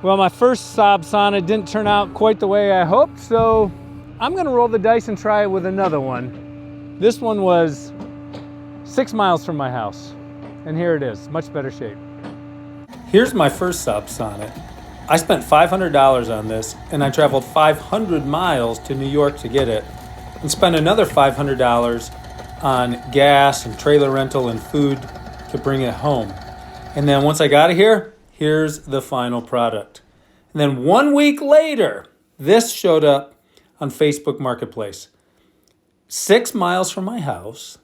Well, my first Saab Sonett didn't turn out quite the way I hoped, so I'm gonna roll the dice and try it with another one. This one was 6 miles from my house, and here it is, much better shape. Here's my first Saab Sonett. I spent $500 on this, and I traveled 500 miles to New York to get it, and spent another $500 on gas and trailer rental and food to bring it home. And then once I got it here, here's the final product. And then 1 week later, this showed up on Facebook Marketplace. 6 miles from my house,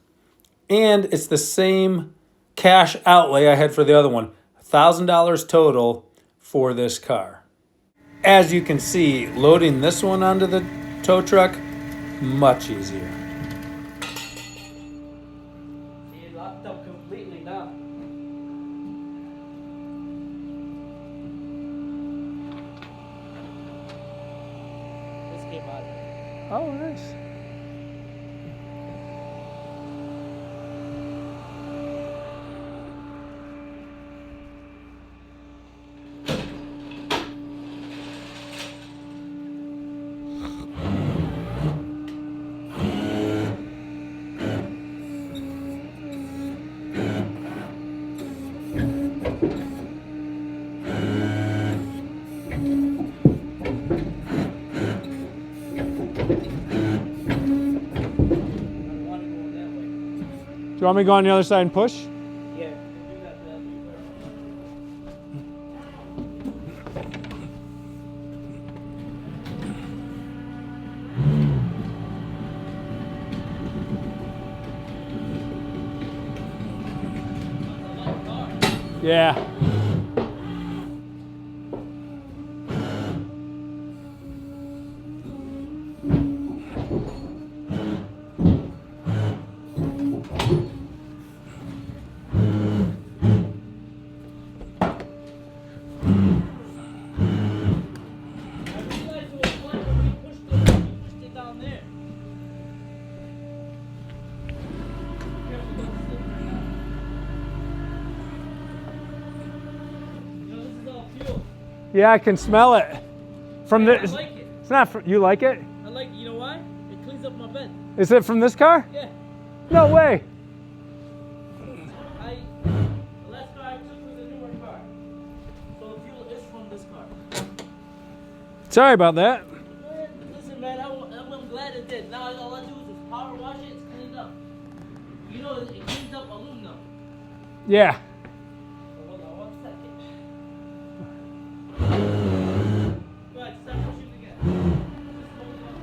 and it's the same cash outlay I had for the other one. $1,000 total for this car. As you can see, loading this one onto the tow truck, much easier. It locked up completely now. This came out. Oh, nice. Do you want me to go on the other side and push? Yeah, do that. Yeah. Yeah, I can smell it. From I this. like it. It's not. You like it? I like it. You know why? It cleans up my bed. Is it from this car? Yeah. No way. The last car I took was a newer car. So the fuel is from this car. Sorry about that. Man, listen, man, I'm glad it did. Now all I do is just power wash it. It's cleaned up. You know, it cleans up aluminum. Yeah. Hold on 1 second. Go ahead, start pushing again. Just hold it on.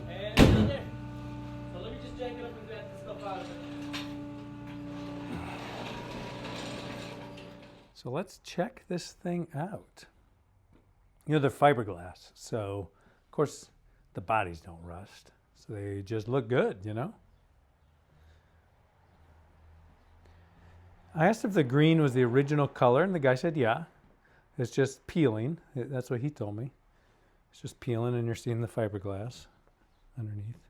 And it's there. So let me just jack it up and grab this stuff out of it. So let's check this thing out. You know, they're fiberglass, so of course the bodies don't rust. So they just look good, you know? I asked if the green was the original color, and the guy said, yeah. It's just peeling. That's what he told me. It's just peeling, and you're seeing the fiberglass underneath.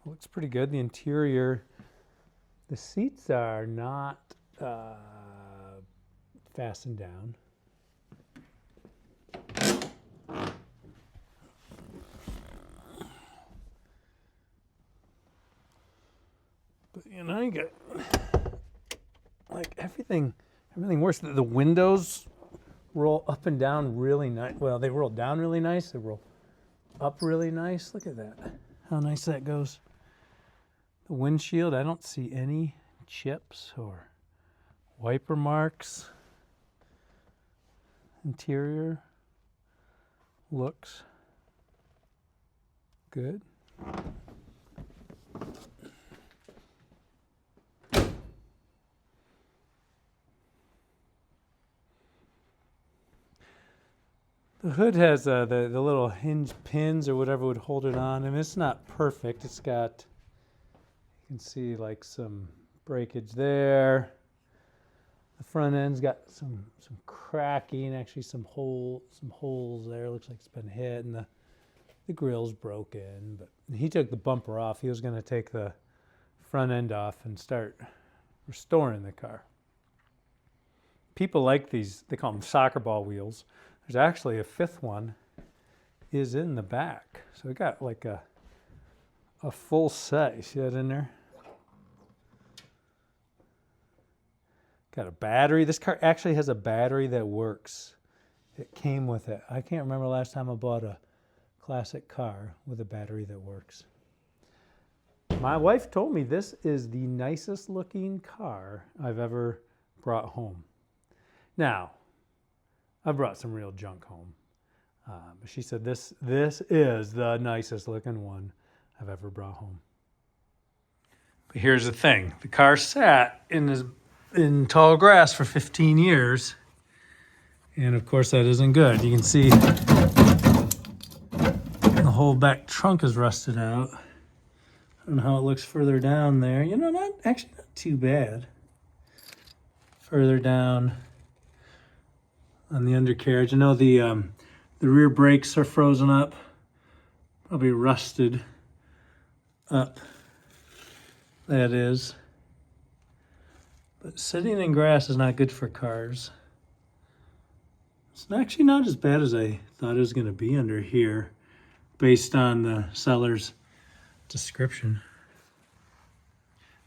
Looks pretty good. The interior, the seats are not fastened down. But you know, you got like everything works. The windows roll up and down really nice. Well, they roll down really nice. They roll up really nice. Look at that. How nice that goes. The windshield, I don't see any chips or wiper marks. Interior looks good. The hood has the little hinge pins or whatever would hold it on. I mean, it's not perfect. It's got, you can see like some breakage there. The front end's got some cracking, actually some holes there. Looks like it's been hit, and the grill's broken. But he took the bumper off. He was going to take the front end off and start restoring the car. People like these, they call them soccer ball wheels. There's actually a fifth one is in the back. So we got like a full set. You see that in there? Got a battery. This car actually has a battery that works. It came with it. I can't remember the last time I bought a classic car with a battery that works. My wife told me this is the nicest looking car I've ever brought home. Now, I've brought some real junk home. But she said this is the nicest looking one I've ever brought home. But here's the thing. The car sat in tall grass for 15 years. And of course that isn't good. You can see the whole back trunk is rusted out. I don't know how it looks further down there. You know, not too bad. Further down on the undercarriage. I know the rear brakes are frozen up. Probably rusted up. That is. But sitting in grass is not good for cars. It's actually not as bad as I thought it was going to be under here, based on the seller's description.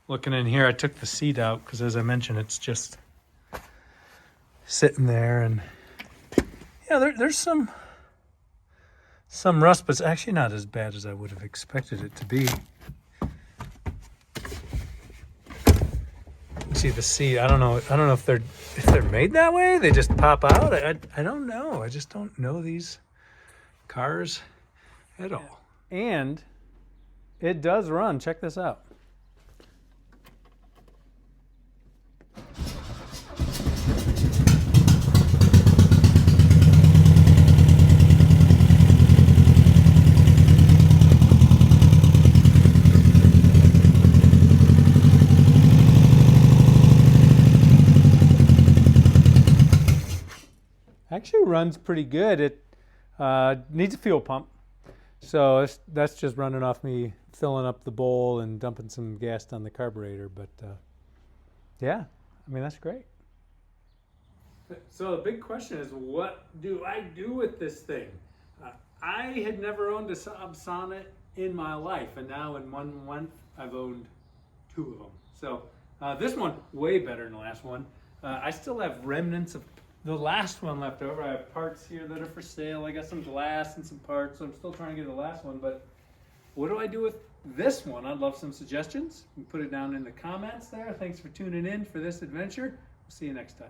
Looking in here, I took the seat out because, as I mentioned, it's just sitting there, and yeah, there's some rust, but it's actually not as bad as I would have expected it to be. See the seat. I don't know if they're made that way. They just pop out. I don't know. I just don't know these cars at all. And it does run. Check this out. Actually runs pretty good. It needs a fuel pump, so that's just running off me filling up the bowl and dumping some gas down the carburetor. But yeah, I mean, that's great. So the big question is, what do I do with this thing? I had never owned a Saab Sonett in my life, and now in 1 month I've owned 2 of them. So this one way better than the last one. I still have remnants of the last one left over. I have parts here that are for sale. I got some glass and some parts, so I'm still trying to get the last one. But what do I do with this one? I'd love some suggestions. You can put it down in the comments there. Thanks for tuning in for this adventure. We'll see you next time.